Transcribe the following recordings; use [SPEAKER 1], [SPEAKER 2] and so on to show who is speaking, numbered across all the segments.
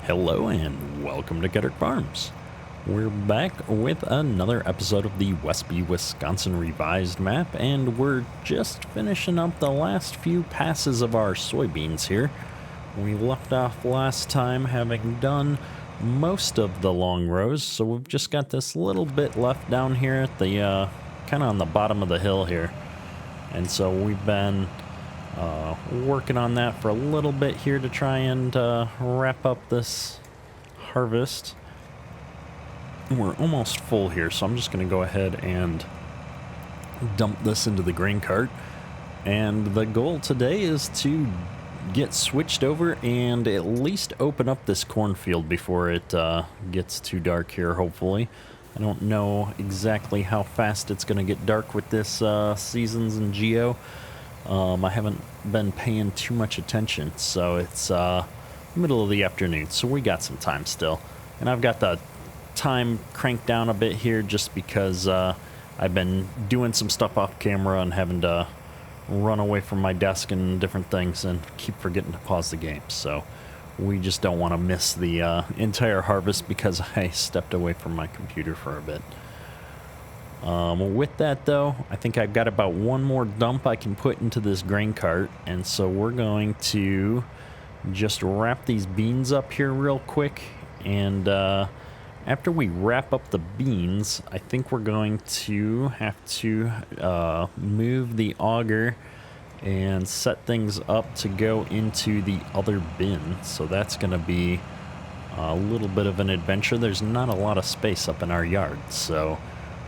[SPEAKER 1] Hello and welcome to Getter Farms. We're back with another episode of the Westby Wisconsin Revised map, and we're just finishing up the last few passes of our soybeans here. We left off last time having done most of the long rows, so we've just got this little bit left down here at the kind of on the bottom of the hill here. And so we've been working on that for a little bit here to try and wrap up this harvest. We're almost full here, so I'm just going to go ahead and dump this into the grain cart. And the goal today is to get switched over and at least open up this cornfield before it gets too dark here, hopefully. I don't know exactly how fast it's going to get dark with this seasons and geo. I haven't been paying too much attention, so it's middle of the afternoon, so we got some time still. And I've got the time cranked down a bit here just because I've been doing some stuff off camera and having to run away from my desk and different things and keep forgetting to pause the game. So we just don't want to miss the entire harvest because I stepped away from my computer for a bit. With that though, I think I've got about one more dump I can put into this grain cart, and so we're going to just wrap these beans up here real quick, and after we wrap up the beans, I think we're going to have to move the auger and set things up to go into the other bin. So that's going to be a little bit of an adventure. There's not a lot of space up in our yard, so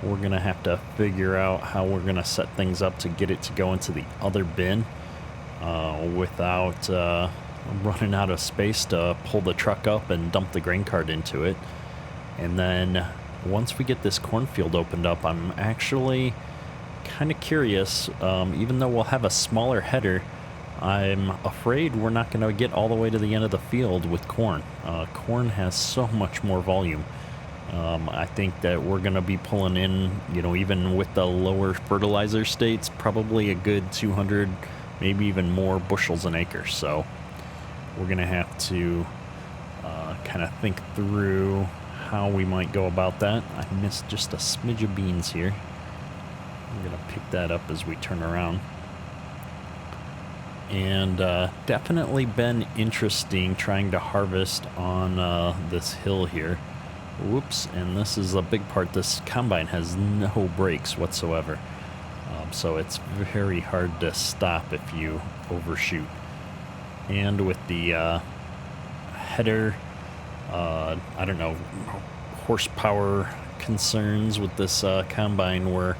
[SPEAKER 1] we're going to have to figure out how we're going to set things up to get it to go into the other bin without running out of space to pull the truck up and dump the grain cart into it. And then once we get this cornfield opened up, I'm actually kind of curious. Even though we'll have a smaller header, I'm afraid we're not going to get all the way to the end of the field with corn. Corn has so much more volume. I think that we're going to be pulling in, even with the lower fertilizer states, probably a good 200, maybe even more bushels an acre. So we're going to have to kind of think through how we might go about that. I missed just a smidge of beans here. I'm going to pick that up as we turn around. And definitely been interesting trying to harvest on this hill here. Whoops, and this is a big part. This combine has no brakes whatsoever. So it's very hard to stop if you overshoot. And with the header, I don't know, horsepower concerns with this combine, we're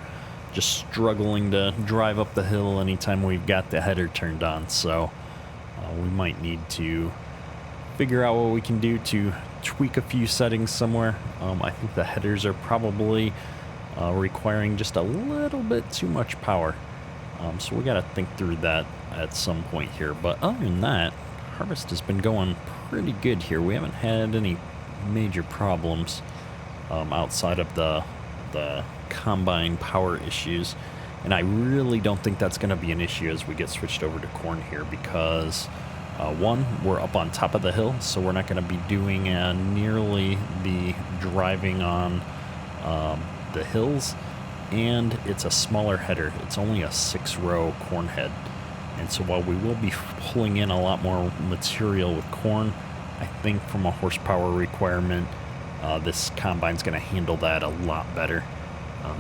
[SPEAKER 1] just struggling to drive up the hill anytime we've got the header turned on. So we might need to figure out what we can do to tweak a few settings somewhere. I think the headers are probably requiring just a little bit too much power. So we got to think through that at some point here. But other than that, harvest has been going pretty good here. We haven't had any major problems outside of the combine power issues. And I really don't think that's going to be an issue as we get switched over to corn here because one, we're up on top of the hill, so we're not going to be doing nearly the driving on the hills, and it's a smaller header. It's only a 6-row corn head, and so while we will be pulling in a lot more material with corn, I think from a horsepower requirement, this combine's going to handle that a lot better.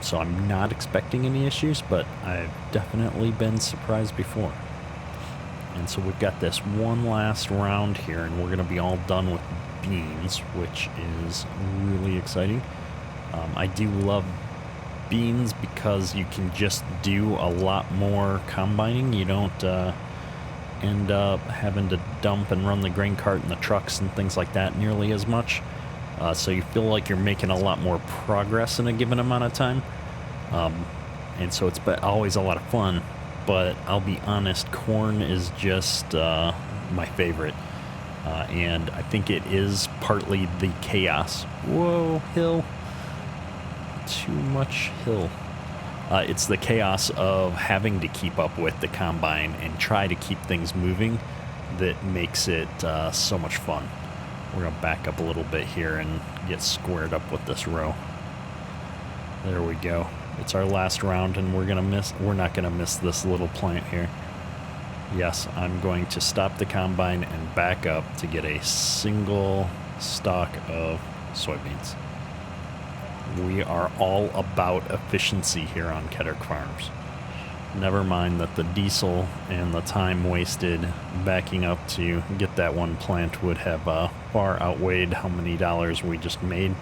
[SPEAKER 1] So I'm not expecting any issues, but I've definitely been surprised before. And so we've got this one last round here, and we're going to be all done with beans, which is really exciting. I do love beans because you can just do a lot more combining. You don't end up having to dump and run the grain cart and the trucks and things like that nearly as much. So you feel like you're making a lot more progress in a given amount of time. And so it's always a lot of fun. But I'll be honest, corn is just my favorite. And I think it is partly the chaos. Whoa, hill. Too much hill. It's the chaos of having to keep up with the combine and try to keep things moving that makes it so much fun. We're going to back up a little bit here and get squared up with this row. There we go. It's our last round, and we're not going to miss this little plant here. Yes, I'm going to stop the combine and back up to get a single stalk of soybeans. We are all about efficiency here on Kedrick Farms. Never mind that the diesel and the time wasted backing up to get that one plant would have far outweighed how many dollars we just made.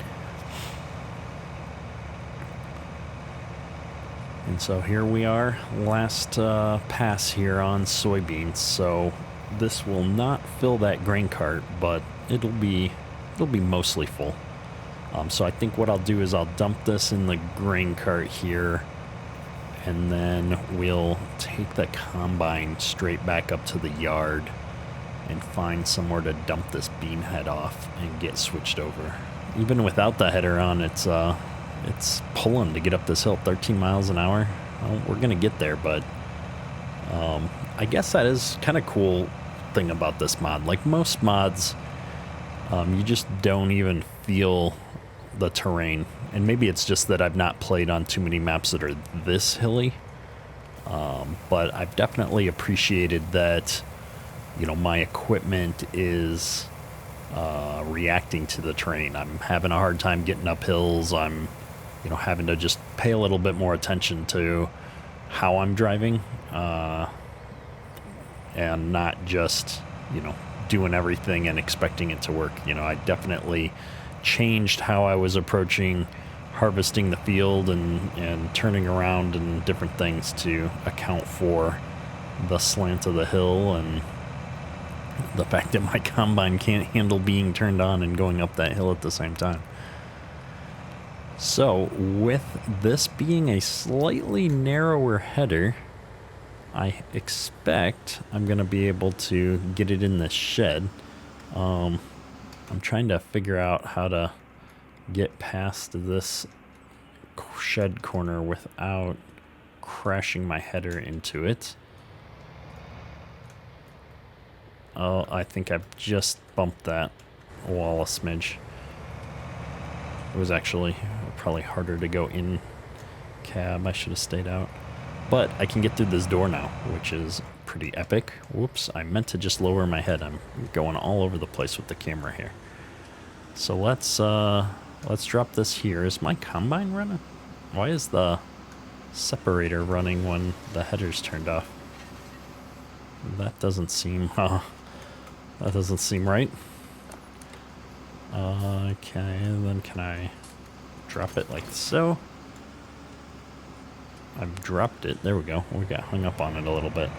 [SPEAKER 1] And so here we are, last pass here on soybeans. So this will not fill that grain cart, but it'll be mostly full. So I think what I'll do is I'll dump this in the grain cart here, and then we'll take the combine straight back up to the yard and find somewhere to dump this bean head off and get switched over. Even without the header on, it's pulling to get up this hill, 13 miles an hour. Well, we're going to get there, but I guess that is kind of cool thing about this mod. Like most mods, you just don't even feel the terrain. And maybe it's just that I've not played on too many maps that are this hilly. But I've definitely appreciated that, my equipment is reacting to the terrain. I'm having a hard time getting up hills. I'm having to just pay a little bit more attention to how I'm driving, and not just, doing everything and expecting it to work. I definitely changed how I was approaching harvesting the field and turning around and different things to account for the slant of the hill and the fact that my combine can't handle being turned on and going up that hill at the same time. So with this being a slightly narrower header, I expect I'm going to be able to get it in the shed. I'm trying to figure out how to get past this shed corner without crashing my header into it. Oh, I think I've just bumped that wall a smidge. It was actually probably harder to go in cab. I should have stayed out. But I can get through this door now, which is pretty epic. Whoops, I meant to just lower my head. I'm going all over the place with the camera here. So let's drop this here. Is my combine running? Why is the separator running when the header's turned off? That doesn't seem right. Okay, then can I drop it like so? I've dropped it. There we go. We got hung up on it a little bit.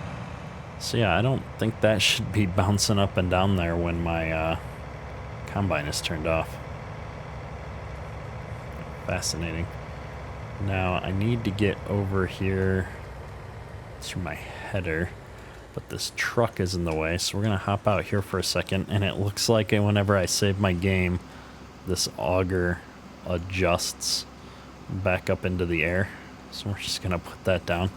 [SPEAKER 1] So yeah, I don't think that should be bouncing up and down there when my combine is turned off. Fascinating. Now I need to get over here to my header, but this truck is in the way, so we're gonna hop out here for a second. And it looks like whenever I save my game, this auger adjusts back up into the air. So we're just gonna put that down.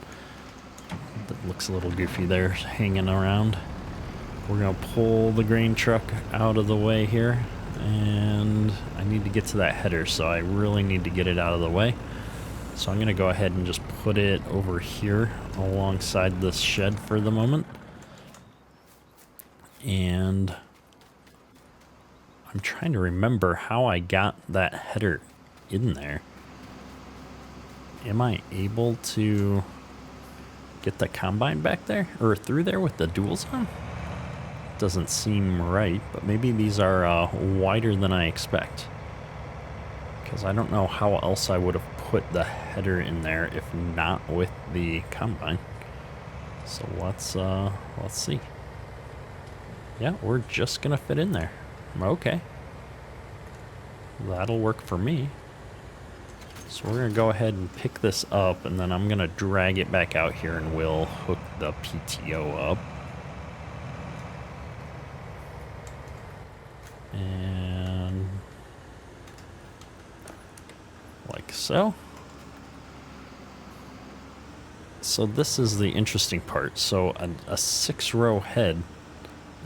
[SPEAKER 1] That looks a little goofy there, hanging around. We're gonna pull the grain truck out of the way here, and I need to get to that header, so I really need to get it out of the way. So I'm gonna go ahead and just put it over here alongside this shed for the moment. And I'm trying to remember how I got that header in there. Am I able to get the combine back there or through there with the duals on? Doesn't seem right, but maybe these are wider than I expect, because I don't know how else I would have put the header in there if not with the combine. So let's see. Yeah, we're just gonna fit in there. Okay, that'll work for me. So we're gonna go ahead and pick this up, and then I'm gonna drag it back out here, and we'll hook the PTO up. And like so. So this is the interesting part. So a 6-row head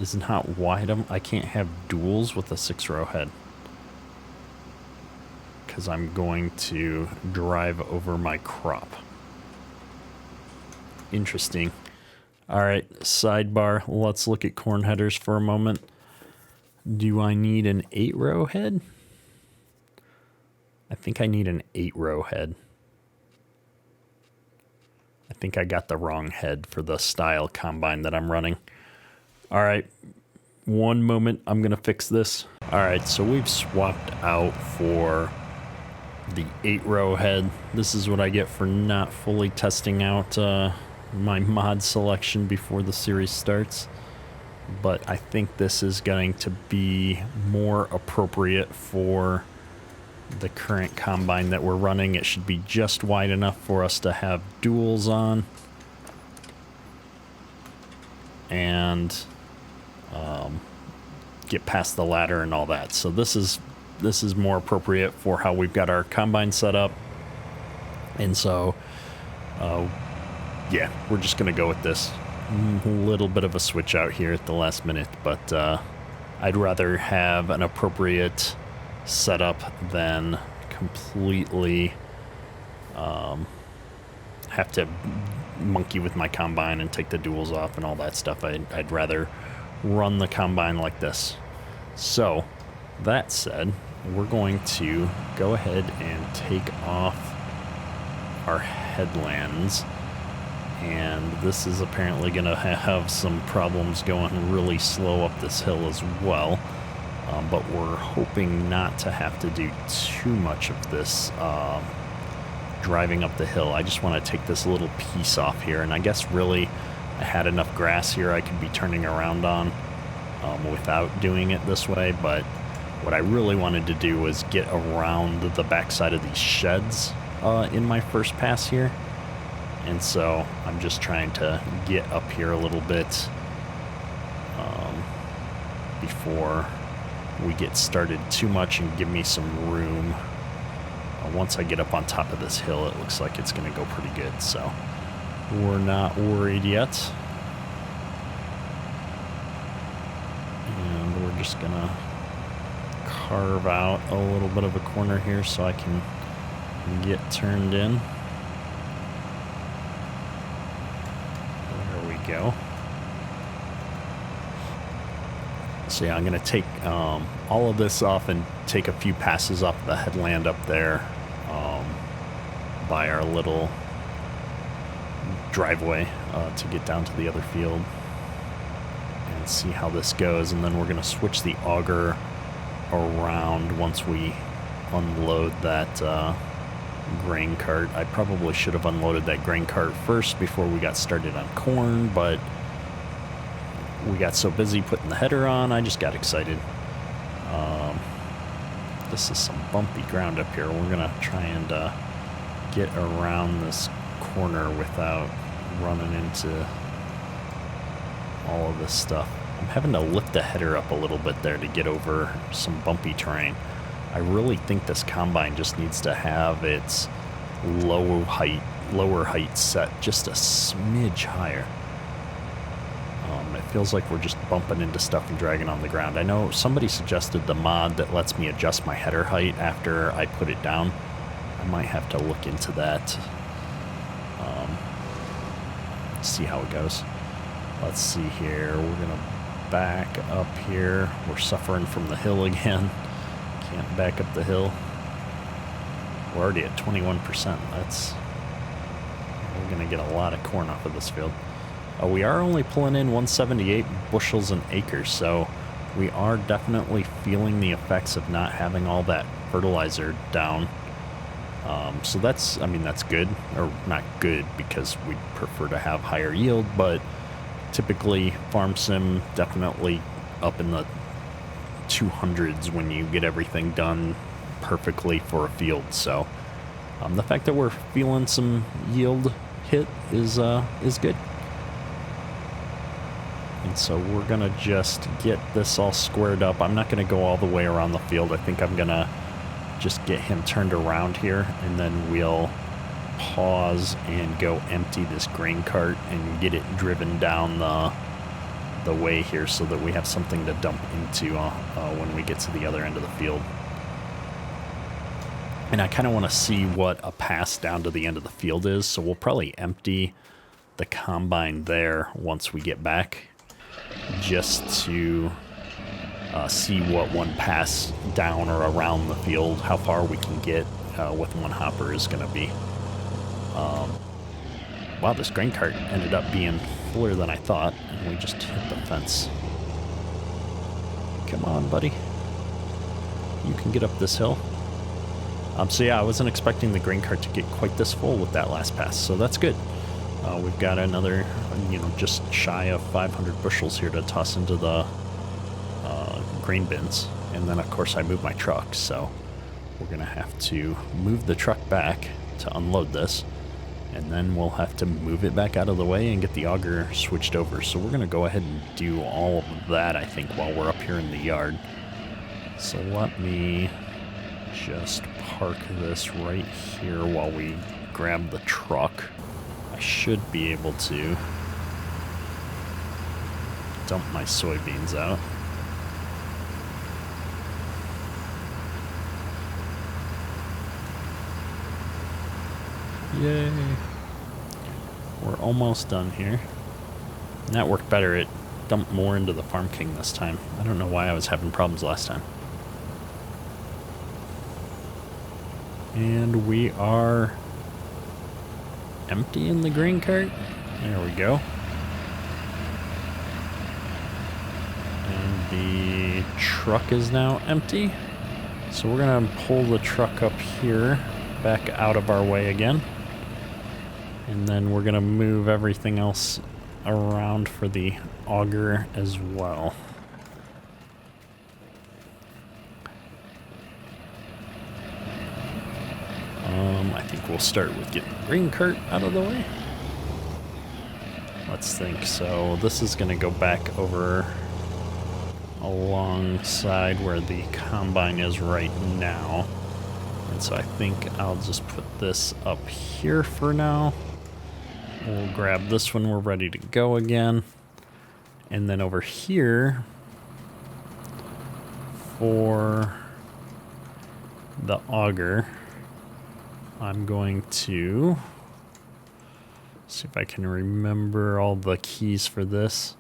[SPEAKER 1] is not wide. I can't have duals with a 6-row head because I'm going to drive over my crop. Interesting. All right, sidebar. Let's look at corn headers for a moment. Do I need an 8-row head? I think I need an 8-row head. I think I got the wrong head for the style combine that I'm running. All right, one moment. I'm going to fix this. All right, so we've swapped out for the 8-row head. This is what I get for not fully testing out my mod selection before the series starts. But I think this is going to be more appropriate for the current combine that we're running. It should be just wide enough for us to have duals on and get past the ladder and all that. So this is more appropriate for how we've got our combine set up. And so yeah, we're just gonna go with this. A little bit of a switch out here at the last minute, but I'd rather have an appropriate setup than completely have to monkey with my combine and take the duals off and all that stuff. I'd rather run the combine like this. So that said, we're going to go ahead and take off our headlands. And this is apparently going to have some problems going really slow up this hill as well. But we're hoping not to have to do too much of this driving up the hill. I just want to take this little piece off here. And I guess really I had enough grass here I could be turning around on without doing it this way. But what I really wanted to do was get around the backside of these sheds in my first pass here. And so I'm just trying to get up here a little bit before we get started too much and give me some room. Once I get up on top of this hill, it looks like it's going to go pretty good. So we're not worried yet. And we're just going to carve out a little bit of a corner here so I can get turned in. Go. So yeah, I'm going to take all of this off and take a few passes off the headland up there by our little driveway to get down to the other field and see how this goes. And then we're going to switch the auger around once we unload that grain cart. I probably should have unloaded that grain cart first before we got started on corn, but we got so busy putting the header on, I just got excited. This is some bumpy ground up here. We're gonna try and get around this corner without running into all of this stuff. I'm having to lift the header up a little bit there to get over some bumpy terrain. I really think this combine just needs to have its lower height set just a smidge higher. It feels like we're just bumping into stuff and dragging on the ground. I know somebody suggested the mod that lets me adjust my header height after I put it down. I might have to look into that. See how it goes. Let's see here. We're gonna back up here. We're suffering from the hill again. Can't back up the hill. We're already at 21%. We're going to get a lot of corn off of this field. We are only pulling in 178 bushels an acre, so we are definitely feeling the effects of not having all that fertilizer down. So that's good, or not good because we prefer to have higher yield, but typically farm sim definitely up in the 200s when you get everything done perfectly for a field. So the fact that we're feeling some yield hit is good. And so we're gonna just get this all squared up. I'm not gonna go all the way around the field. I think I'm gonna just get him turned around here, and then we'll pause and go empty this grain cart and get it driven down the way here so that we have something to dump into when we get to the other end of the field. And I kind of want to see what a pass down to the end of the field is, so we'll probably empty the combine there once we get back, just to see what one pass down or around the field, how far we can get with one hopper is going to be. Wow, this grain cart ended up being fuller than I thought, and we just hit the fence. Come on, buddy. You can get up this hill. So yeah, I wasn't expecting the grain cart to get quite this full with that last pass, so that's good. We've got another, just shy of 500 bushels here to toss into the grain bins. And then, of course, I moved my truck, so we're going to have to move the truck back to unload this. And then we'll have to move it back out of the way and get the auger switched over. So we're going to go ahead and do all of that, I think, while we're up here in the yard. So let me just park this right here while we grab the truck. I should be able to dump my soybeans out. Yay. We're almost done here. And that worked better. It dumped more into the Farm King this time. I don't know why I was having problems last time. And we are emptying the grain cart. There we go. And the truck is now empty. So we're going to pull the truck up here, back out of our way again. And then we're going to move everything else around for the auger as well. I think we'll start with getting the grain cart out of the way. Let's think. So this is going to go back over alongside where the combine is right now. And so I think I'll just put this up here for now. We'll grab this when we're ready to go again. And then over here for the auger, I'm going to see if I can remember all the keys for this.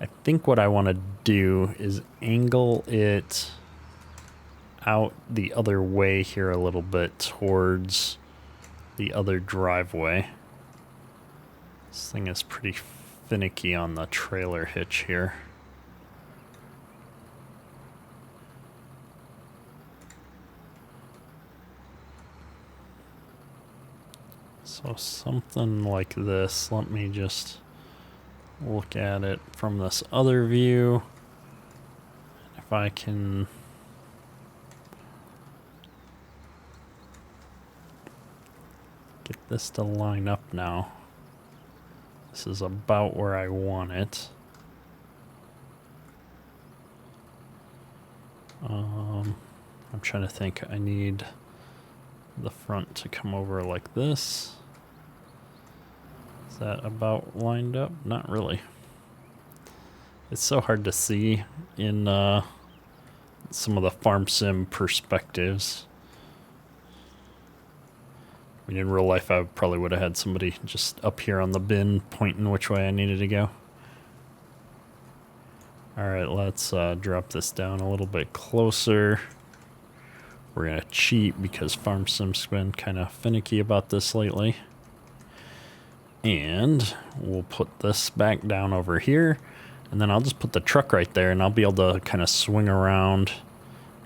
[SPEAKER 1] I think what I want to do is angle it out the other way here a little bit towards the other driveway. This thing is pretty finicky on the trailer hitch here. So something like this. Let me just look at it from this other view. If I can get this to line up now. This is about where I want it. I'm trying to think. I need the front to come over like this. Is that about lined up? Not really. It's so hard to see in some of the farm sim perspectives. I mean, in real life, I probably would have had somebody just up here on the bin pointing which way I needed to go. All right, let's drop this down a little bit closer. We're going to cheat because Farm Sim's been kind of finicky about this lately. And we'll put this back down over here. And then I'll just put the truck right there, and I'll be able to kind of swing around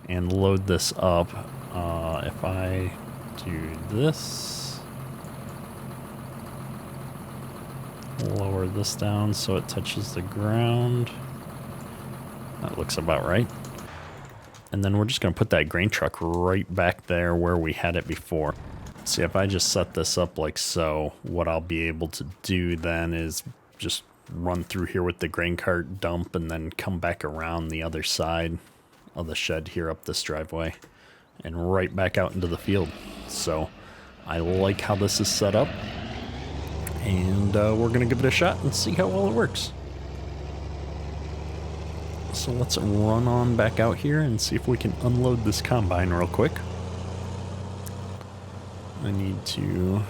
[SPEAKER 1] and load this up. If I do this, lower this down so it touches the ground. That looks about right. And then we're just going to put that grain truck right back there where we had it before. See, if I just set this up like so, what I'll be able to do then is just run through here with the grain cart, dump, and then come back around the other side of the shed here up this driveway and right back out into the field. So I like how this is set up, and we're going to give it a shot and see how well it works. So let's run on back out here and see if we can unload this combine real quick. I need to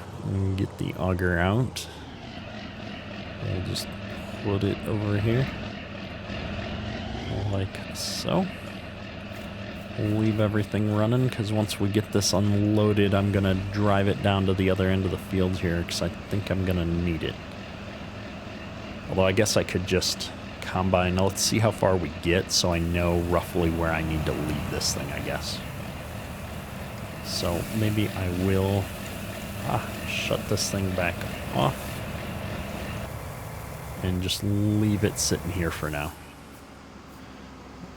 [SPEAKER 1] get the auger out. I'll just put it over here, like so. Leave everything running, because once we get this unloaded, I'm going to drive it down to the other end of the field here, because I think I'm going to need it. Although I guess I could just combine. Now let's see how far we get, so I know roughly where I need to leave this thing, I guess. So maybe I will shut this thing back off and just leave it sitting here for now.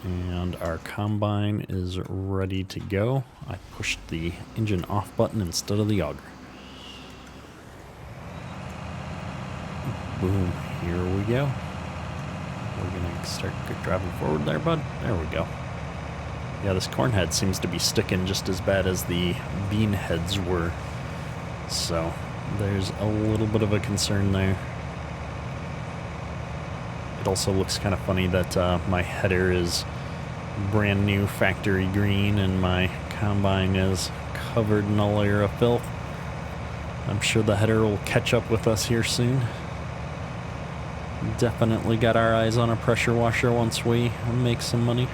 [SPEAKER 1] And our combine is ready to go. I pushed the engine off button instead of the auger. Boom, here we go. We're gonna start driving forward there, bud. There we go. Yeah, this corn head seems to be sticking just as bad as the bean heads were. So there's a little bit of a concern there. It also looks kind of funny that my header is brand new factory green and my combine is covered in a layer of filth. I'm sure the header will catch up with us here soon. Definitely got our eyes on a pressure washer once we make some money.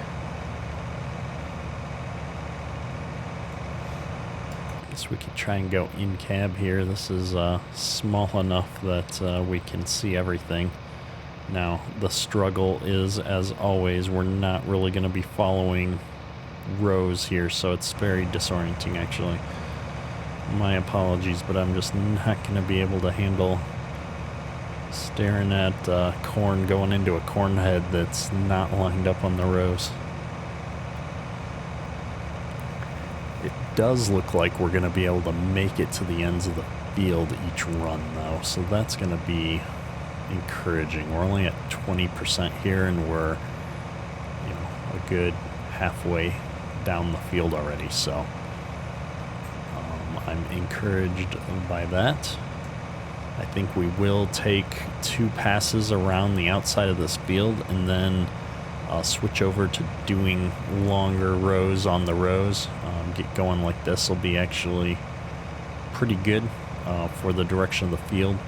[SPEAKER 1] Guess we could try and go in cab here. This is small enough that we can see everything. Now, the struggle is, as always, we're not really going to be following rows here, so it's very disorienting, actually. My apologies, but I'm just not going to be able to handle staring at corn going into a corn head that's not lined up on the rows. It does look like we're going to be able to make it to the ends of the field each run, though, so that's going to be encouraging. We're only at 20% here, and we're, a good halfway down the field already, so I'm encouraged by that. I think we will take 2 passes around the outside of this field and then switch over to doing longer rows on the rows. Get going like this will be actually pretty good for the direction of the field.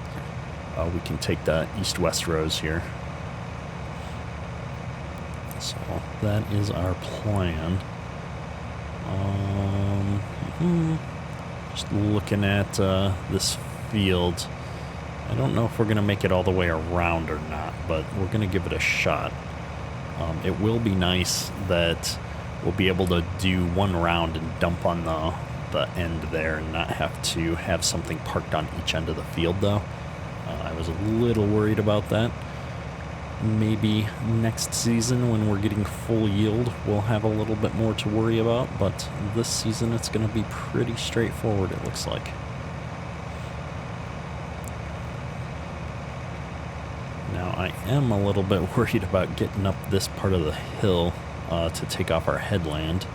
[SPEAKER 1] We can take the east-west rows here. So that is our plan. Just looking at this field, I don't know if we're going to make it all the way around or not, but we're going to give it a shot. It will be nice that we'll be able to do one round and dump on the end there and not have to have something parked on each end of the field, though. I was a little worried about that. Maybe next season when we're getting full yield, we'll have a little bit more to worry about, but this season it's going to be pretty straightforward, it looks like. Now, I am a little bit worried about getting up this part of the hill to take off our headland,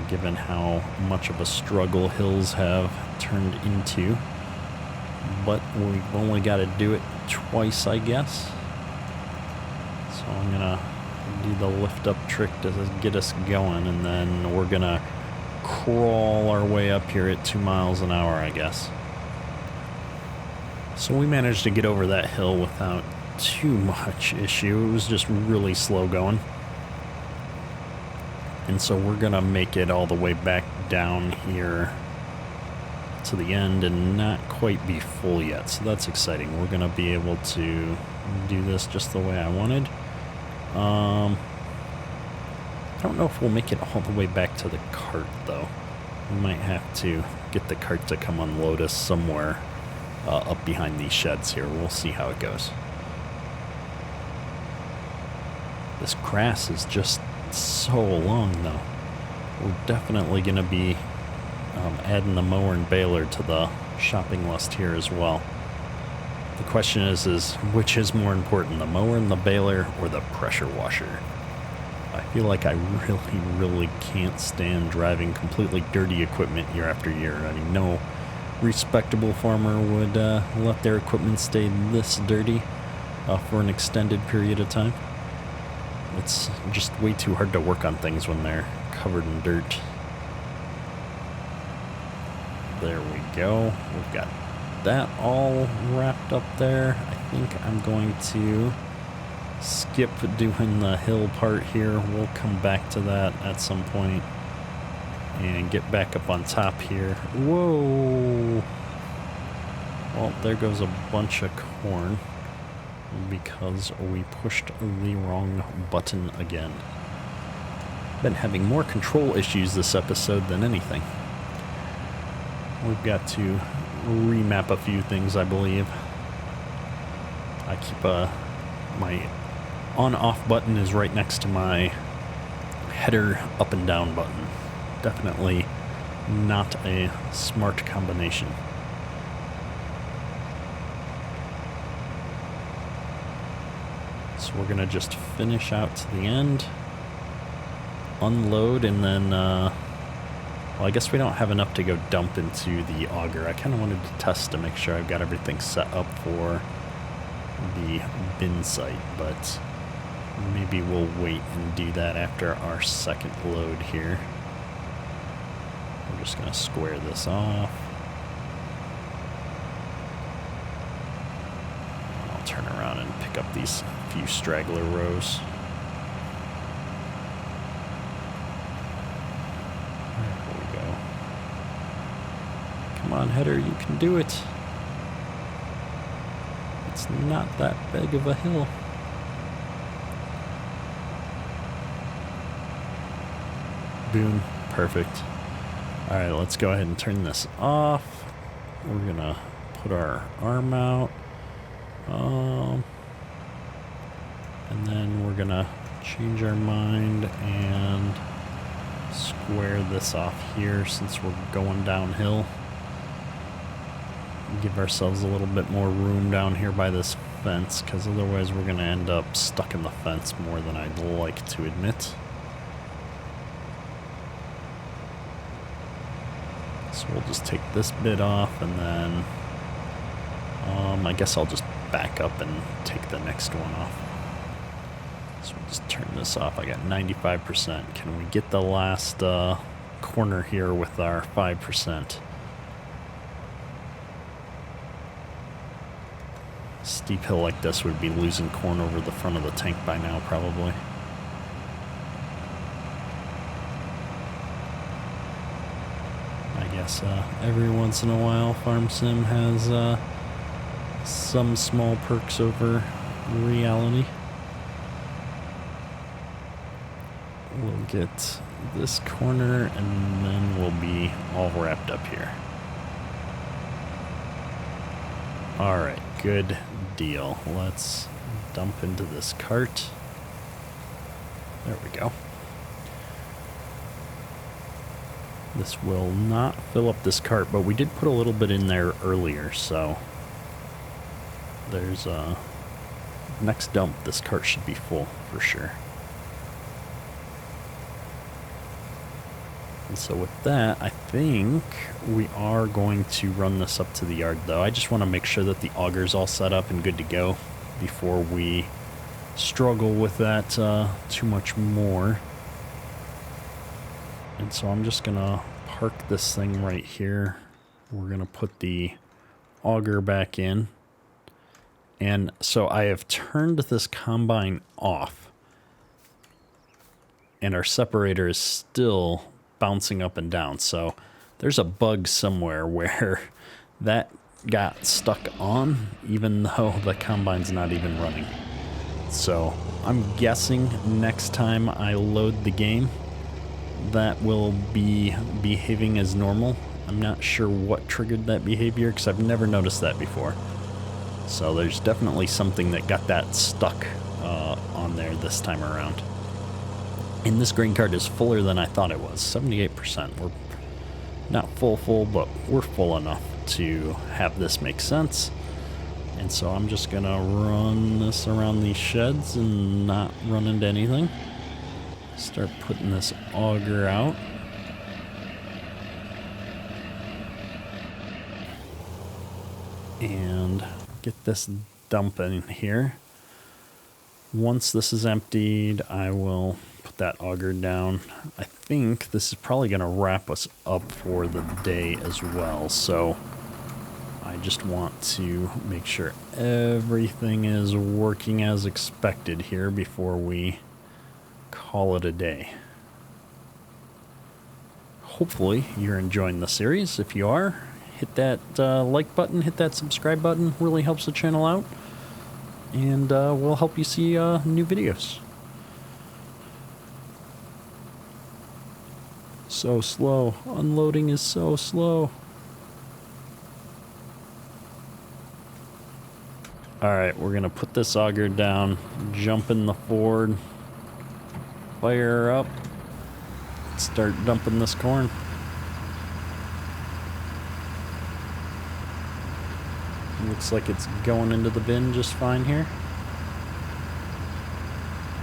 [SPEAKER 1] given how much of a struggle hills have turned into. But we've only got to do it twice, I guess. So I'm going to do the lift-up trick to get us going, and then we're going to crawl our way up here at 2 miles an hour, I guess. So we managed to get over that hill without too much issue. It was just really slow going. And so we're going to make it all the way back down here to the end and not quite be full yet, so that's exciting. We're gonna be able to do this just the way I wanted. I don't know if we'll make it all the way back to the cart, though. We might have to get the cart to come unload us somewhere up behind these sheds here. We'll see how it goes. This grass is just so long, though. We're definitely gonna be adding the mower and baler to the shopping list here as well. The question is which is more important, the mower and the baler or the pressure washer? I feel like I really can't stand driving completely dirty equipment year after year. I mean, no respectable farmer would let their equipment stay this dirty for an extended period of time. It's just way too hard to work on things when they're covered in dirt. There we go. We've got that all wrapped up there. I think I'm going to skip doing the hill part here. We'll come back to that at some point and get back up on top here. Whoa! Well, there goes a bunch of corn because we pushed the wrong button again. Been having more control issues this episode than anything. We've got to remap a few things, I believe. I keep my on-off button is right next to my header up and down button. Definitely not a smart combination. So we're gonna just finish out to the end, unload, and then, well, I guess we don't have enough to go dump into the auger. I kind of wanted to test to make sure I've got everything set up for the bin site, but maybe we'll wait and do that after our second load here. We're just gonna square this off. I'll turn around and pick up these few straggler rows. There we go. Come on, header, you can do it. It's not that big of a hill. Boom, perfect. All right, let's go ahead and turn this off. We're gonna put our arm out. And then we're gonna change our mind and square this off here since we're going downhill. Give ourselves a little bit more room down here by this fence, because otherwise we're gonna end up stuck in the fence more than I'd like to admit. So we'll just take this bit off, and then I guess I'll just back up and take the next one off. So we'll just turn this off. I got 95%. Can we get the last corner here with our 5%? Steep hill like this would be losing corn over the front of the tank by now, probably. I guess every once in a while Farm Sim has some small perks over reality. We'll get this corner and then we'll be all wrapped up here. Alright, good deal. Let's dump into this cart. There we go. This will not fill up this cart, but we did put a little bit in there earlier, so there's next dump, this cart should be full for sure. And so with that, I think we are going to run this up to the yard, though. I just want to make sure that the auger's all set up and good to go before we struggle with that too much more. And so I'm just going to park this thing right here. We're going to put the auger back in. And so I have turned this combine off. And our separator is still bouncing up and down. So there's a bug somewhere where that got stuck on, even though the combine's not even running. So I'm guessing next time I load the game, that will be behaving as normal. I'm not sure what triggered that behavior because I've never noticed that before. So there's definitely something that got that stuck on there this time around. And this grain cart is fuller than I thought it was, 78%. We're not full, but we're full enough to have this make sense. And so I'm just gonna run this around these sheds and not run into anything. Start putting this auger out. And get this dump in here. Once this is emptied, I will put that auger down. I think this is probably going to wrap us up for the day as well. So I just want to make sure everything is working as expected here before we call it a day. Hopefully you're enjoying the series. If you are, hit that like button, hit that subscribe button. Really helps the channel out. And we'll help you see new videos. So slow. Unloading is so slow. Alright, we're going to put this auger down, jump in the Ford, fire up, start dumping this corn. Looks like it's going into the bin just fine here.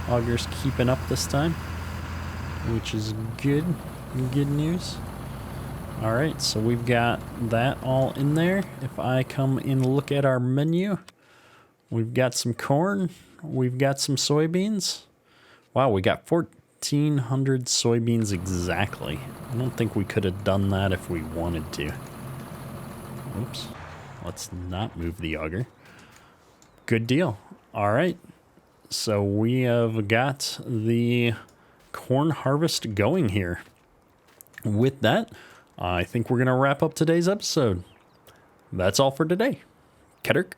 [SPEAKER 1] Auger's keeping up this time, which is good. Good news. Alright, so we've got that all in there. If I come and look at our menu, we've got some corn, we've got some soybeans. Wow, we got 1,400 soybeans exactly. I don't think we could have done that if we wanted to. Oops. Let's not move the auger. Good deal. All right. So we have got the corn harvest going here. With that, I think we're going to wrap up today's episode. That's all for today. Kedderk.